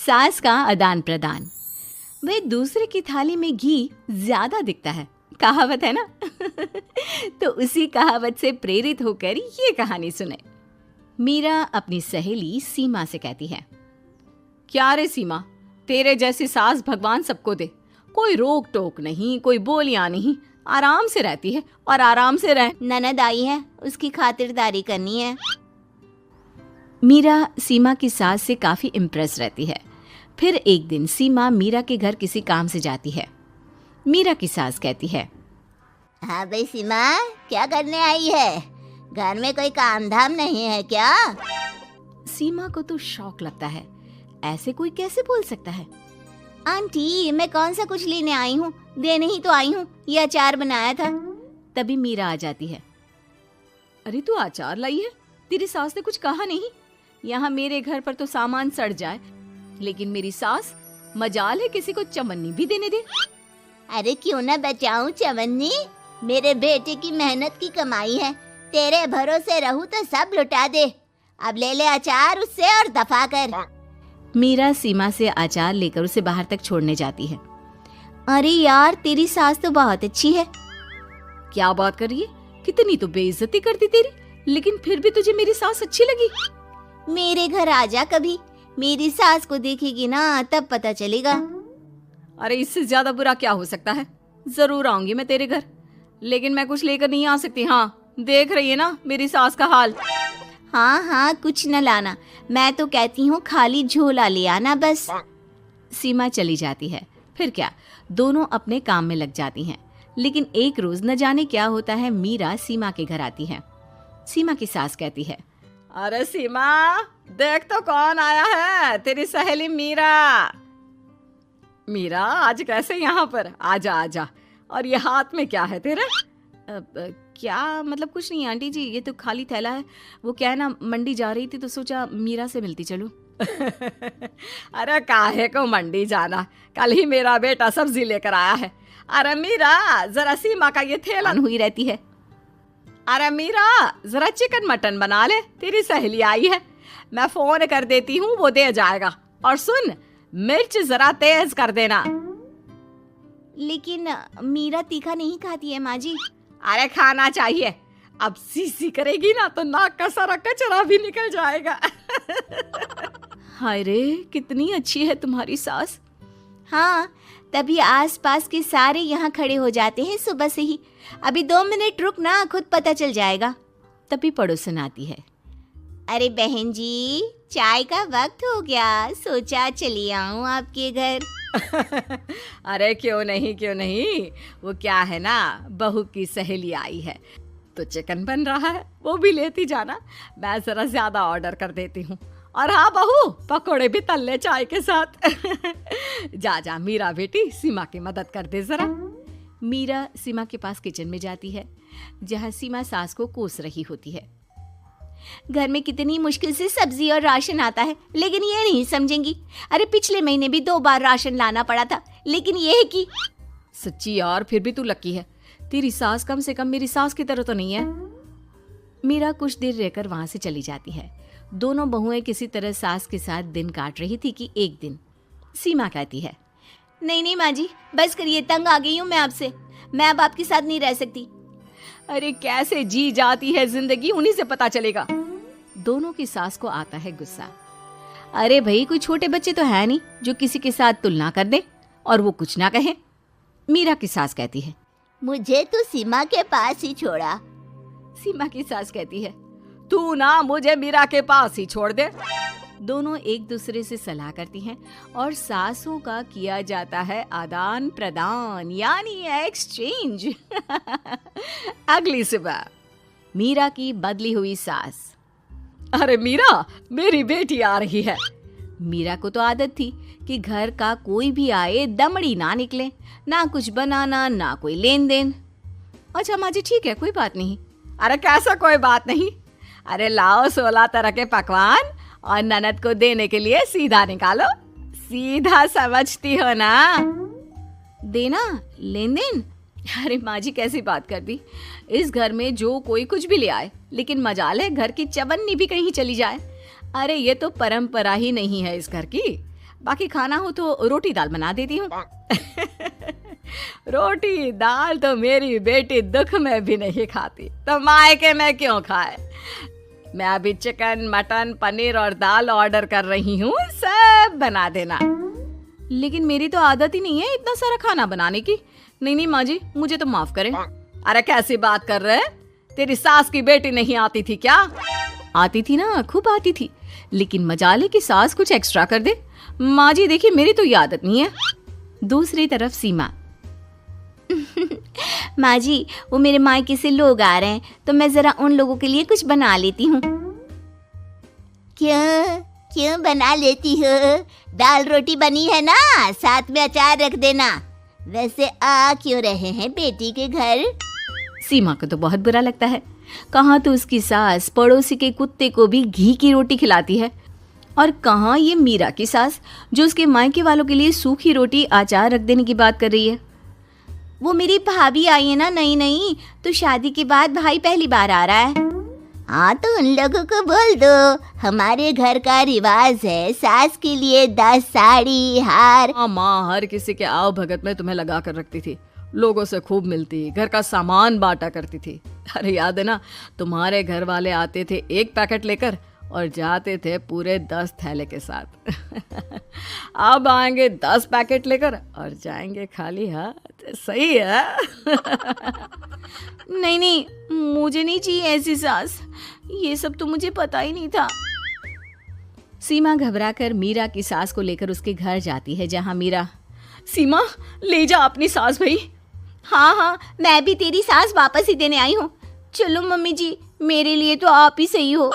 सास का आदान प्रदान। वह दूसरे की थाली में घी ज्यादा दिखता है, कहावत है ना। तो उसी कहावत से प्रेरित होकर ये कहानी सुने। मीरा अपनी सहेली सीमा से कहती है, क्या रे सीमा, तेरे जैसी सास भगवान सबको दे। कोई रोक टोक नहीं, कोई बोलियां नहीं, आराम से रहती है और आराम से रह। ननद आई है, उसकी खातिरदारी करनी है। मीरा सीमा की सास से काफी इम्प्रेस रहती है। फिर एक दिन सीमा मीरा के घर किसी काम से जाती है। मीरा की सास कहती है, हाँ भाई सीमा, क्या करने आई है? घर में कोई काम धाम नहीं है क्या? सीमा को तो शौक लगता है, ऐसे कोई कैसे बोल सकता है। आंटी, मैं कौन सा कुछ लेने आई हूँ, देने ही तो आई हूँ। ये अचार बनाया था। तभी मीरा आ जाती है। अरे तू अचार लाई है? तेरी सास ने कुछ कहा नहीं? यहाँ मेरे घर पर तो सामान सड़ जाए, लेकिन मेरी सास मजाल है किसी को चवन्नी भी देने दे। अरे क्यों ना बचाऊं चवन्नी, मेरे बेटे की मेहनत की कमाई है। तेरे भरोसे रहूं तो सब लुटा दे। अब ले ले अचार उससे और दफा कर। मीरा सीमा से अचार लेकर उसे बाहर तक छोड़ने जाती है। अरे यार, तेरी सास तो बहुत अच्छी है। क्या बात कर रही है? कितनी तो बेइज्जती करती तेरी, लेकिन फिर भी तुझे मेरी सास अच्छी लगी। मेरे घर आजा कभी, मेरी सास को देखेगी ना तब पता चलेगा। अरे इससे ज्यादा बुरा क्या हो सकता है। जरूर आऊंगी मैं तेरे घर, लेकिन मैं कुछ लेकर नहीं आ सकती। हाँ, देख रही है ना मेरी सास का हाल। हाँ हाँ, कुछ न लाना, मैं तो कहती हूँ खाली झोला ले आना बस। सीमा चली जाती है। फिर क्या, दोनों अपने काम में लग जाती हैं। लेकिन एक रोज न जाने क्या होता है, मीरा सीमा के घर आती है। सीमा की सास कहती है, अरे सीमा, देख तो कौन आया है, तेरी सहेली मीरा। मीरा, आज कैसे यहाँ पर? आजा आजा। और ये हाथ में क्या है तेरे? क्या मतलब? कुछ नहीं आंटी जी, ये तो खाली थैला है। वो क्या है ना, मंडी जा रही थी तो सोचा मीरा से मिलती चलूं। अरे काहे को मंडी जाना, कल ही मेरा बेटा सब्जी लेकर आया है। अरे मीरा, जरा सीमा का ये थैला हुई रहती है। अरे मीरा, जरा चिकन मटन बना ले, तेरी सहेली आई है। मैं फोन कर देती हूँ, वो दे जाएगा। और सुन, मिर्च जरा तेज कर देना। लेकिन मीरा तीखा नहीं खाती है माँ जी। अरे खाना चाहिए, अब सीसी करेगी ना तो नाक का सारा कचरा भी निकल जाएगा। हाय रे, कितनी अच्छी है तुम्हारी सास। हाँ, तभी आसपास के सारे यहाँ खड़े हो जाते हैं सुबह से ही। अभी 2 मिनट रुक ना, खुद पता चल जाएगा। तभी पड़ोसन आती है। अरे बहन जी, चाय का वक्त हो गया, सोचा चली आऊं आपके घर। अरे क्यों नहीं, वो क्या है ना, बहू की सहेली आई है तो चिकन बन रहा है, वो भी लेती जाना। मैं जरा ज्यादा ऑर्डर कर देती हूँ। और हाँ बहू, पकोड़े भी तल ले चाय के साथ। जा जा मीरा बेटी, सीमा की मदद कर दे जरा। मीरा सीमा के पास किचन में जाती है, जहाँ सीमा सास को कोस रही होती है। घर में कितनी मुश्किल से सब्जी और राशन आता है, लेकिन ये नहीं समझेंगी। अरे पिछले महीने भी 2 बार राशन लाना पड़ा था, लेकिन ये है कि सच्ची यार, फिर भी तू लकी है, तेरी सास कम से कम मेरी सास की तरह तो नहीं है। मीरा कुछ देर रहकर वहां से चली जाती है। दोनों बहुएं किसी तरह सास के साथ दिन काट रही थी कि एक दिन सीमा कहती है, नहीं माँ जी, बस करिए, तंग आ गई हूँ मैं आपसे। मैं अब आपके साथ नहीं रह सकती। अरे कैसे जी जाती है जिंदगी, उन्हीं से पता चलेगा। दोनों की सास को आता है गुस्सा। अरे भाई, कोई छोटे बच्चे तो है नहीं जो किसी के साथ तुलना कर दे और वो कुछ ना कहे। मीरा की सास कहती है, मुझे तो सीमा के पास ही छोड़ा। सीमा की सास कहती है, तू ना मुझे मीरा के पास ही छोड़ दे। दोनों एक दूसरे से सलाह करती हैं और सासों का किया जाता है आदान प्रदान, यानी एक्सचेंज। अगली सुबह मीरा की बदली हुई सास, अरे मीरा, मेरी बेटी आ रही है। मीरा को तो आदत थी कि घर का कोई भी आए दमड़ी ना निकले, ना कुछ बनाना ना कोई लेन देन। अच्छा माँ जी, ठीक है, कोई बात नहीं। अरे कैसा कोई बात नहीं? अरे लाओ 16 तरह के पकवान और ननद को देने के लिए सीधा निकालो। सीधा समझती हो ना? देना, लेन देन? अरे माँ जी, कैसी बात कर दी। इस घर में जो कोई कुछ भी ले आए, लेकिन मजाल है घर की चवन्नी भी कहीं चली जाए। अरे ये तो परंपरा ही नहीं है इस घर की। बाकी खाना हो तो रोटी दाल बना देती हूँ। रोटी दाल तो मेरी बेटी दुख में भी नहीं खाती, तो मायके में क्यों खाए। मैं अभी चिकन, मटन, पनीर और दाल ऑर्डर कर रही हूँ, सब बना देना। लेकिन मेरी तो आदत ही नहीं है इतना सारा खाना बनाने की। नहीं माँ जी, मुझे तो माफ करें। अरे कैसी बात कर रहे हैं? तेरी सास की बेटी नहीं आती थी क्या? आती थी ना, खूब आती थी, लेकिन मजाले की सास कुछ एक्स्ट्रा कर दे। माँ जी देखिए, मेरी तो ये आदत नहीं है। दूसरी तरफ सीमा, माँ जी, वो मेरे मायके से लोग आ रहे हैं, तो मैं जरा उन लोगों के लिए कुछ बना लेती हूँ। क्यों बना लेती हो? दाल रोटी बनी है ना, साथ में अचार रख देना। वैसे आ क्यों रहे हैं बेटी के घर? सीमा को तो बहुत बुरा लगता है। कहाँ तो उसकी सास पड़ोसी के कुत्ते को भी घी की रोटी खिलाती है, और कहाँ ये मीरा की सास जो उसके मायके वालों के लिए सूखी रोटी अचार रख देने की बात कर रही है। वो मेरी भाभी आई है ना, नई, तो शादी के बाद भाई पहली बार आ रहा है। हाँ, तो उन लोगों को बोल दो, हमारे घर का रिवाज है सास के लिए 10 साड़ी हार। माँ हर किसी के आओ भगत में तुम्हें लगा कर रखती थी, लोगों से खूब मिलती, घर का सामान बांटा करती थी। अरे याद है ना, तुम्हारे घर वाले आते थे 1 पैकेट लेकर और जाते थे पूरे 10 थैले के साथ। अब आएंगे 10 पैकेट लेकर और जाएंगे खाली हाथ। सही है। नहीं, मुझे नहीं चाहिए ऐसी सास, ये सब तो मुझे पता ही नहीं था। सीमा घबराकर मीरा की सास को लेकर उसके घर जाती है, जहां मीरा, सीमा ले जा अपनी सास भाई। हाँ, मैं भी तेरी सास वापस ही देने आई हूँ। चलो मम्मी जी, मेरे लिए तो आप ही सही हो।